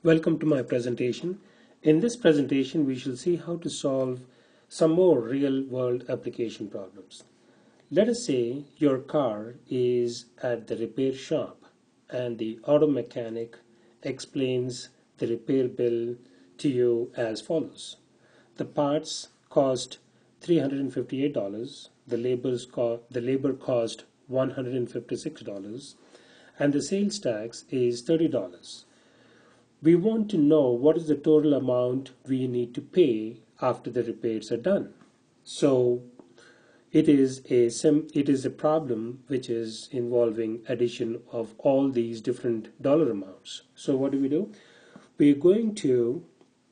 Welcome to my presentation. In this presentation, we shall see how to solve some more real-world application problems. Let us say your car is at the repair shop and the auto mechanic explains the repair bill to you as follows. The parts cost $358, the labor cost $156, and the sales tax is $30. We want to know what is the total amount we need to pay after the repairs are done. So it is a problem which is involving addition of all these different dollar amounts. So what do? We're going to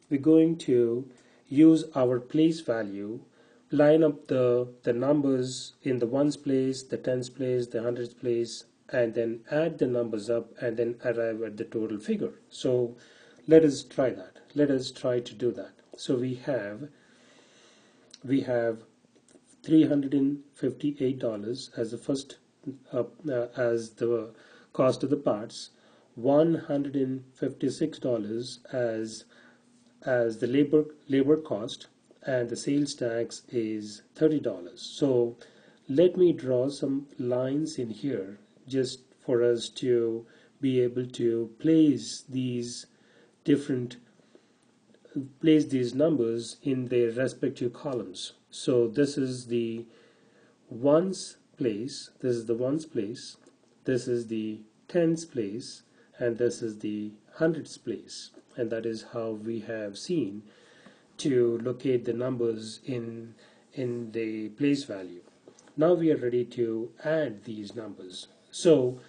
we're going to use our place value, line up the numbers in the ones place, the tens place, the hundreds place, and then add the numbers up and then arrive at the total figure. So let us try that. Let us try to do that. So we have $358 as the first as the cost of the parts, $156 as the labor cost, and the sales tax is $30. So let me draw some lines in here just for us to be able to different place these numbers in their respective columns. So this is the ones place, this is the ones place, this is the tens place, and this is the hundreds place. And that is how we have seen to locate the numbers in the place value. Now we are ready to add these numbers. So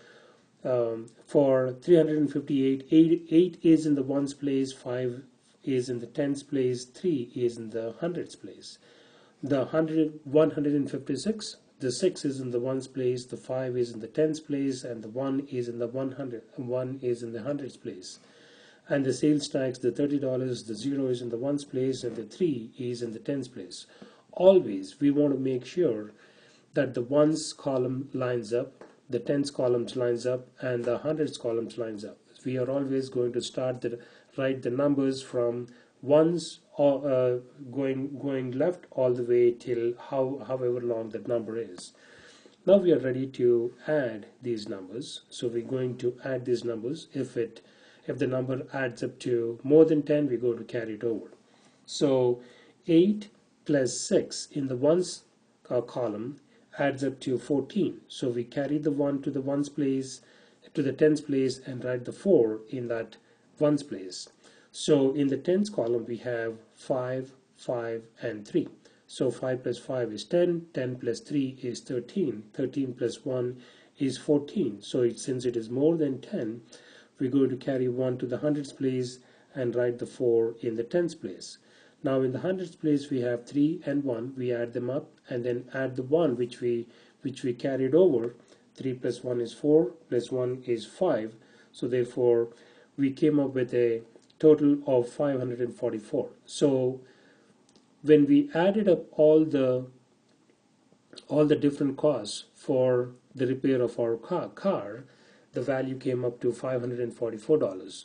for 358, 8 is in the ones place, 5 is in the tens place, 3 is in the hundreds place. The 156, the 6 is in the ones place, the 5 is in the tens place, and the 1 is in the 1 is in the hundreds place. And the sales tax, the $30, the 0 is in the ones place, and the 3 is in the tens place. Always we want to make sure that the ones column lines up, the tens columns lines up, and the hundreds columns lines up. We are always going to write the numbers from ones going left all the way till however long that number is. Now we are ready to add these numbers. So we're going to add these numbers. If the number adds up to more than 10, we go to carry it over. So 8 plus 6 in the ones column adds up to 14. So we carry the 1 to the ones place, to the tens place, and write the 4 in that ones place. So in the tens column we have 5, 5, and 3. So 5 plus 5 is 10, 10 plus 3 is 13, 13 plus 1 is 14. So since it is more than 10, we're going to carry 1 to the hundreds place and write the 4 in the tens place. Now in the hundreds place we have 3 and 1, we add them up and then add the 1 which we carried over. 3 plus 1 is 4, plus 1 is 5. So therefore we came up with a total of 544. So when we added up all the different costs for the repair of our car, the value came up to $544.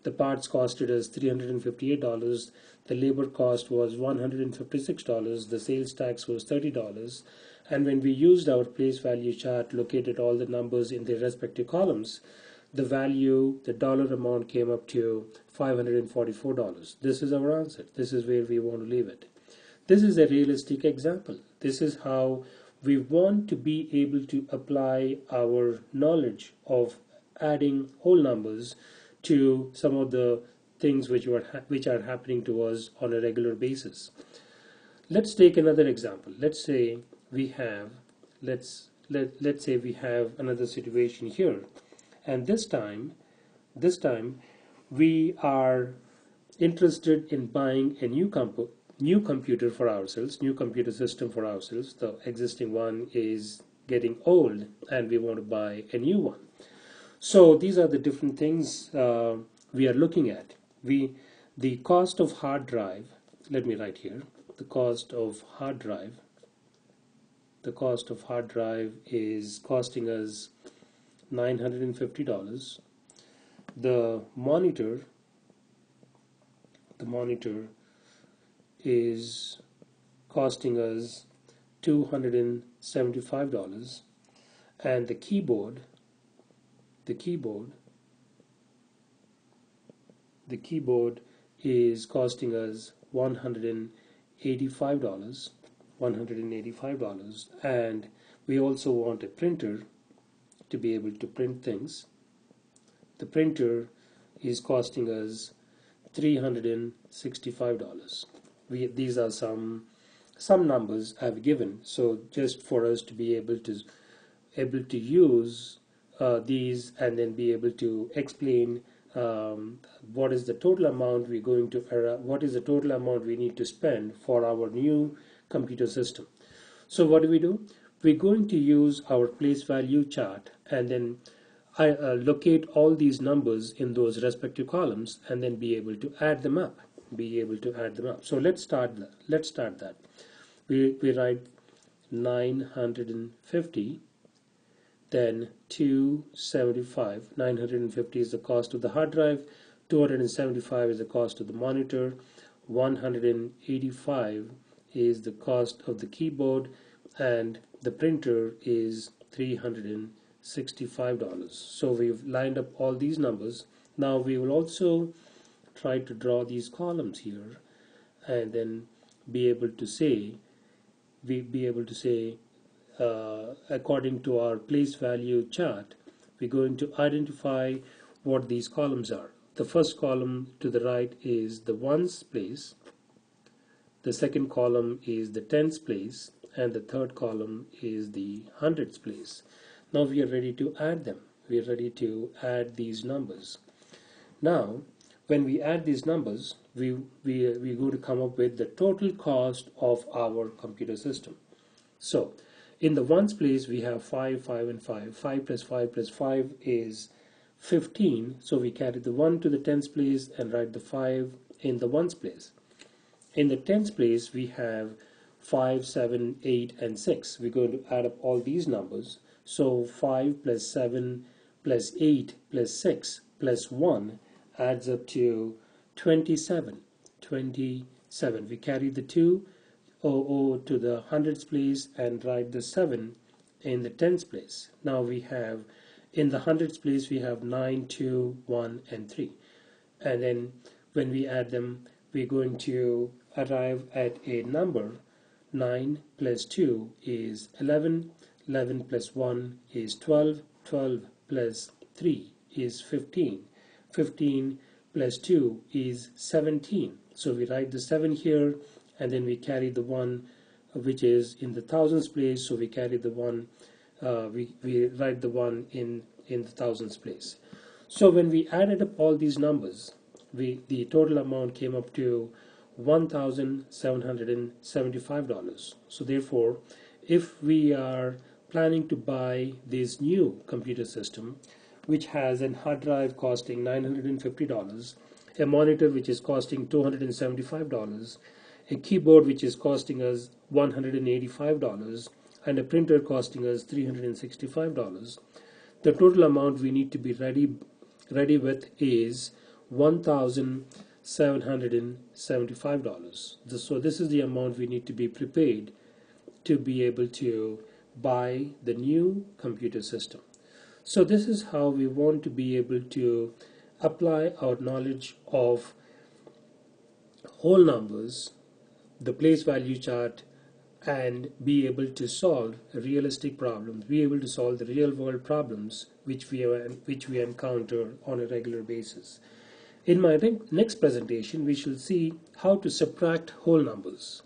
The parts costed us $358. The labor cost was $156. The sales tax was $30. And when we used our place value chart, located all the numbers in their respective columns, the dollar amount came up to $544. This is our answer. This is where we want to leave it. This is a realistic example. This is how we want to be able to apply our knowledge of adding whole numbers to some of the things which are happening to us on a regular basis. Let's take another example. Let's say we have another situation here, and this time we are interested in buying a new computer for ourselves, new computer system for ourselves. The existing one is getting old and we want to buy a new one. So these are the different things we are looking at. The cost of hard drive, let me write here, the cost of hard drive is costing us $950. the monitor is costing us $275, and the keyboard is costing us $185, and we also want a printer to be able to print things. The printer is costing us $365. These are some numbers I've given, so just for us to be able to use these and then be able to explain what is the total amount we need to spend for our new computer system. So what do? We're going to use our place value chart, and then I locate all these numbers in those respective columns and then be able to add them up. So let's start that. We write 950, then 275. 950 is the cost of the hard drive, 275 is the cost of the monitor, 185 is the cost of the keyboard, and the printer is $365. So we've lined up all these numbers. Now we will also try to draw these columns here and then be able to say according to our place value chart, we're going to identify what these columns are. The first column to the right is the ones place, the second column is the tens place, and the third column is the hundreds place. Now we are ready to add them. We are ready to add these numbers. Now when we add these numbers, we're going to come up with the total cost of our computer system. So in the ones place we have 5, 5 and 5. 5 plus 5 plus 5 is 15. So we carry the 1 to the tens place and write the 5 in the ones place. In the tens place we have 5, 7, 8 and 6. We're going to add up all these numbers. So 5 plus 7 plus 8 plus 6 plus 1 adds up to 27. We carry the 2 to the hundreds place and write the 7 in the tens place. Now we have in the hundreds place we have 9, 2, 1 and 3, and then when we add them we're going to arrive at a number. 9 plus 2 is 11, 11 plus 1 is 12, 12 plus 3 is 15, 15 plus 2 is 17. So we write the 7 here, and then we carry the 1 which is in the thousands place, so we carry the 1, we write the 1 in the thousands place. So when we added up all these numbers, the total amount came up to $1,775. So therefore, if we are planning to buy this new computer system, which has a hard drive costing $950, a monitor which is costing $275, a keyboard which is costing us $185, and a printer costing us $365, the total amount we need to be ready with is $1,775. So this is the amount we need to be prepared to be able to buy the new computer system. So this is how we want to be able to apply our knowledge of whole numbers, the place value chart, and be able to solve realistic problems, be able to solve the real world problems which we encounter on a regular basis. In my next presentation, we shall see how to subtract whole numbers.